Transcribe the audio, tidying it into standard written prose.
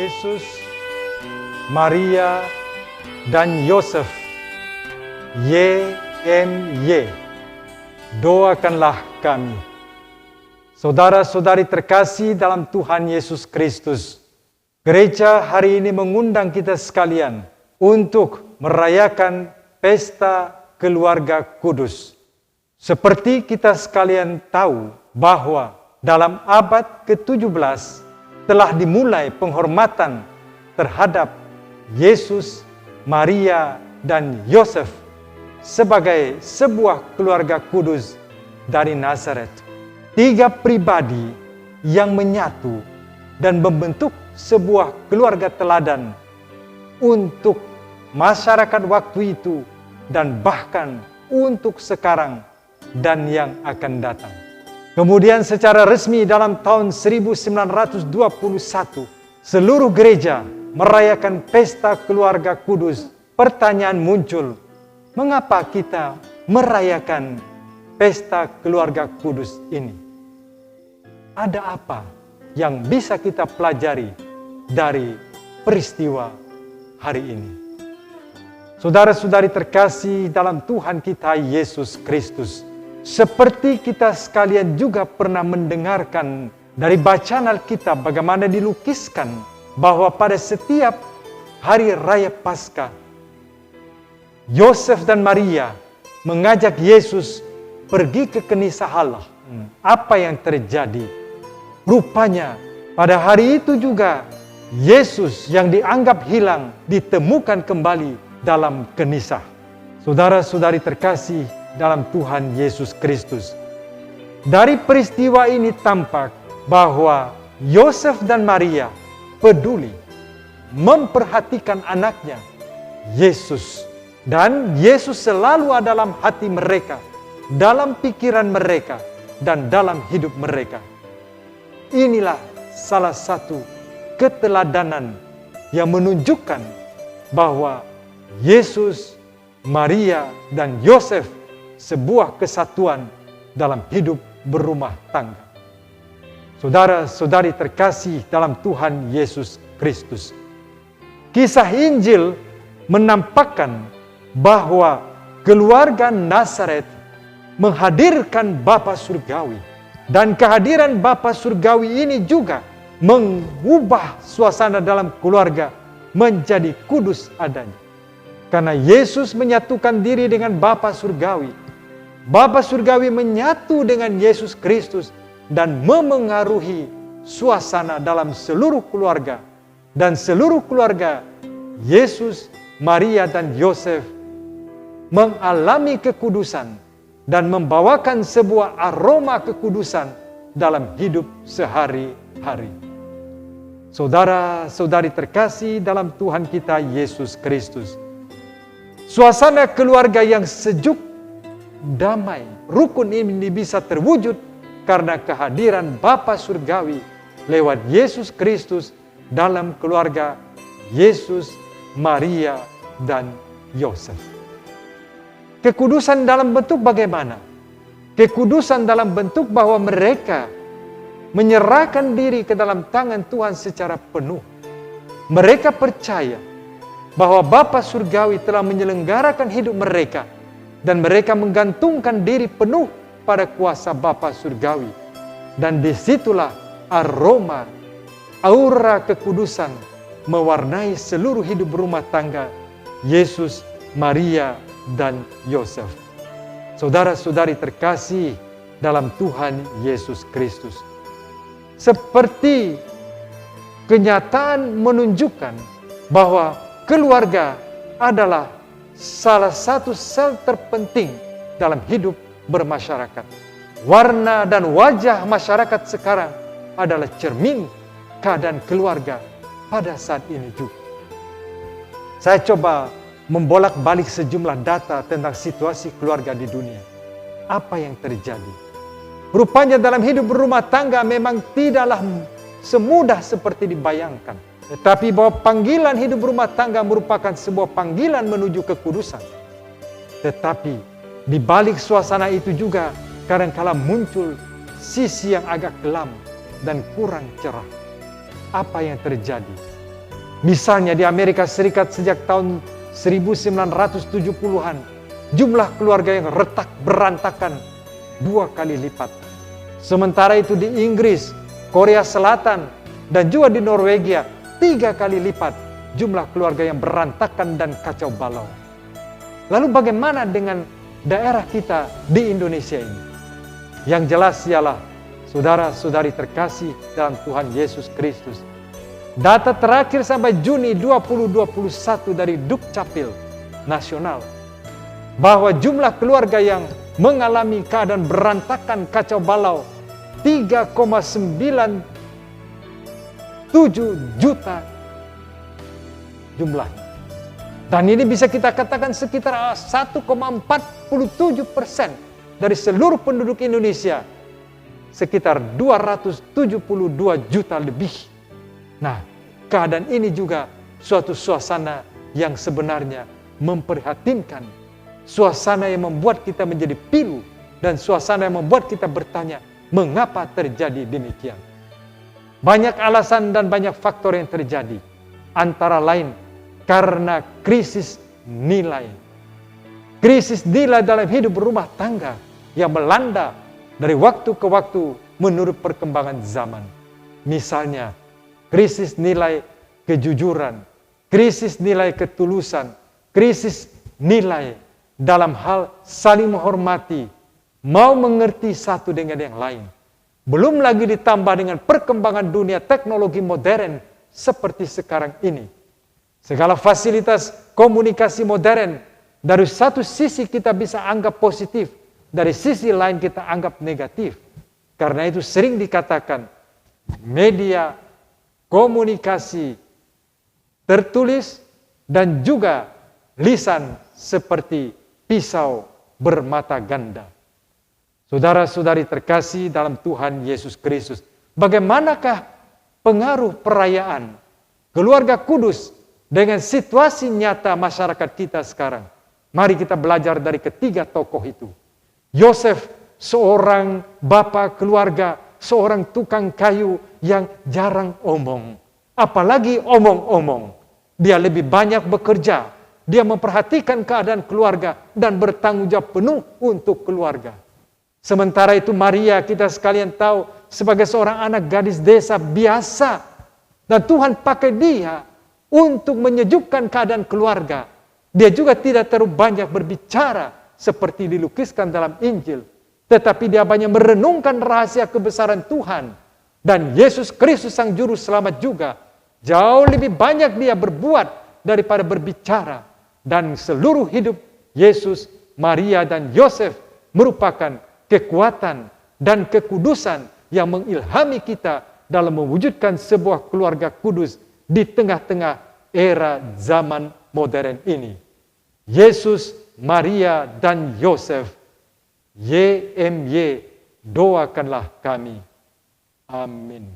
Yesus, Maria, dan Yosef, YMY, doakanlah kami. Saudara-saudari terkasih dalam Tuhan Yesus Kristus, gereja hari ini mengundang kita sekalian untuk merayakan pesta keluarga kudus. Seperti kita sekalian tahu bahwa dalam abad ke-17 telah dimulai penghormatan terhadap Yesus, Maria, dan Yosef sebagai sebuah keluarga kudus dari Nazaret. Tiga pribadi yang menyatu dan membentuk sebuah keluarga teladan untuk masyarakat waktu itu dan bahkan untuk sekarang dan yang akan datang. Kemudian secara resmi dalam tahun 1921, seluruh gereja merayakan pesta keluarga kudus. Pertanyaan muncul, mengapa kita merayakan pesta keluarga kudus ini? Ada apa yang bisa kita pelajari dari peristiwa hari ini? Saudara-saudari terkasih dalam Tuhan kita Yesus Kristus, seperti kita sekalian juga pernah mendengarkan dari bacaan Alkitab bagaimana dilukiskan bahwa pada setiap hari raya Paskah, Yosef dan Maria mengajak Yesus pergi ke kenisah Allah. Apa yang terjadi? Rupanya pada hari itu juga Yesus yang dianggap hilang ditemukan kembali dalam kenisah. Saudara-saudari terkasih dalam Tuhan Yesus Kristus, dari peristiwa ini tampak bahwa Yosef dan Maria peduli memperhatikan anaknya Yesus, dan Yesus selalu ada dalam hati mereka, dalam pikiran mereka, dan dalam hidup mereka. Inilah salah satu keteladanan yang menunjukkan bahwa Yesus, Maria, dan Yosef sebuah kesatuan dalam hidup berumah tangga. Saudara-saudari terkasih dalam Tuhan Yesus Kristus, kisah Injil menampakkan bahwa keluarga Nazaret menghadirkan Bapa Surgawi, dan kehadiran Bapa Surgawi ini juga mengubah suasana dalam keluarga menjadi kudus adanya. Karena Yesus menyatukan diri dengan Bapa Surgawi, Bapa Surgawi menyatu dengan Yesus Kristus dan memengaruhi suasana dalam seluruh keluarga. Dan seluruh keluarga Yesus, Maria, dan Yosef mengalami kekudusan dan membawakan sebuah aroma kekudusan dalam hidup sehari-hari. Saudara-saudari terkasih dalam Tuhan kita Yesus Kristus, suasana keluarga yang sejuk, damai, rukun ini bisa terwujud karena kehadiran Bapa Surgawi lewat Yesus Kristus dalam keluarga Yesus, Maria, dan Yosef. Kekudusan dalam bentuk bagaimana? Kekudusan dalam bentuk bahwa mereka menyerahkan diri ke dalam tangan Tuhan secara penuh. Mereka percaya bahwa Bapa Surgawi telah menyelenggarakan hidup mereka, dan mereka menggantungkan diri penuh pada kuasa Bapa Surgawi. Dan disitulah aroma, aura kekudusan mewarnai seluruh hidup rumah tangga Yesus, Maria, dan Yosef. Saudara-saudari terkasih dalam Tuhan Yesus Kristus, seperti kenyataan menunjukkan bahwa keluarga adalah salah satu sel terpenting dalam hidup bermasyarakat. Warna dan wajah masyarakat sekarang adalah cermin keadaan keluarga pada saat ini juga. Saya coba membolak-balik sejumlah data tentang situasi keluarga di dunia. Apa yang terjadi? Rupanya dalam hidup berumah tangga memang tidaklah semudah seperti dibayangkan. Tetapi bahwa panggilan hidup rumah tangga merupakan sebuah panggilan menuju kekudusan. Tetapi di balik suasana itu juga kadang-kala muncul sisi yang agak kelam dan kurang cerah. Apa yang terjadi? Misalnya di Amerika Serikat sejak tahun 1970-an, jumlah keluarga yang retak berantakan 2 kali lipat. Sementara itu di Inggris, Korea Selatan, dan juga di Norwegia 3 kali lipat jumlah keluarga yang berantakan dan kacau balau. Lalu bagaimana dengan daerah kita di Indonesia ini? Yang jelas ialah, saudara-saudari terkasih dalam Tuhan Yesus Kristus, data terakhir sampai Juni 2021 dari Dukcapil Nasional, bahwa jumlah keluarga yang mengalami keadaan berantakan kacau balau 3,97 juta jumlahnya. Dan ini bisa kita katakan sekitar 1,47% dari seluruh penduduk Indonesia, sekitar 272 juta lebih. Nah, keadaan ini juga suatu suasana yang sebenarnya memprihatinkan. Suasana yang membuat kita menjadi pilu, dan suasana yang membuat kita bertanya, mengapa terjadi demikian? Banyak alasan dan banyak faktor yang terjadi. Antara lain karena krisis nilai. Krisis nilai dalam hidup berumah tangga yang melanda dari waktu ke waktu menurut perkembangan zaman. Misalnya, krisis nilai kejujuran, krisis nilai ketulusan, krisis nilai dalam hal saling menghormati, mau mengerti satu dengan yang lain. Belum lagi ditambah dengan perkembangan dunia teknologi modern seperti sekarang ini. Segala fasilitas komunikasi modern, dari satu sisi kita bisa anggap positif, dari sisi lain kita anggap negatif. Karena itu sering dikatakan media komunikasi tertulis dan juga lisan seperti pisau bermata ganda. Saudara-saudari terkasih dalam Tuhan Yesus Kristus, bagaimanakah pengaruh perayaan keluarga kudus dengan situasi nyata masyarakat kita sekarang? Mari kita belajar dari ketiga tokoh itu. Yosef, seorang bapa keluarga, seorang tukang kayu yang jarang omong. Apalagi omong-omong. Dia lebih banyak bekerja. Dia memperhatikan keadaan keluarga dan bertanggung jawab penuh untuk keluarga. Sementara itu Maria, kita sekalian tahu, sebagai seorang anak gadis desa biasa. Dan Tuhan pakai dia untuk menyejukkan keadaan keluarga. Dia juga tidak terlalu banyak berbicara seperti dilukiskan dalam Injil. Tetapi dia banyak merenungkan rahasia kebesaran Tuhan. Dan Yesus Kristus Sang Juru Selamat juga jauh lebih banyak dia berbuat daripada berbicara. Dan seluruh hidup Yesus, Maria, dan Yosef merupakan kekuatan dan kekudusan yang mengilhami kita dalam mewujudkan sebuah keluarga kudus di tengah-tengah era zaman modern ini. Yesus, Maria, dan Yosef, YMY, doakanlah kami. Amin.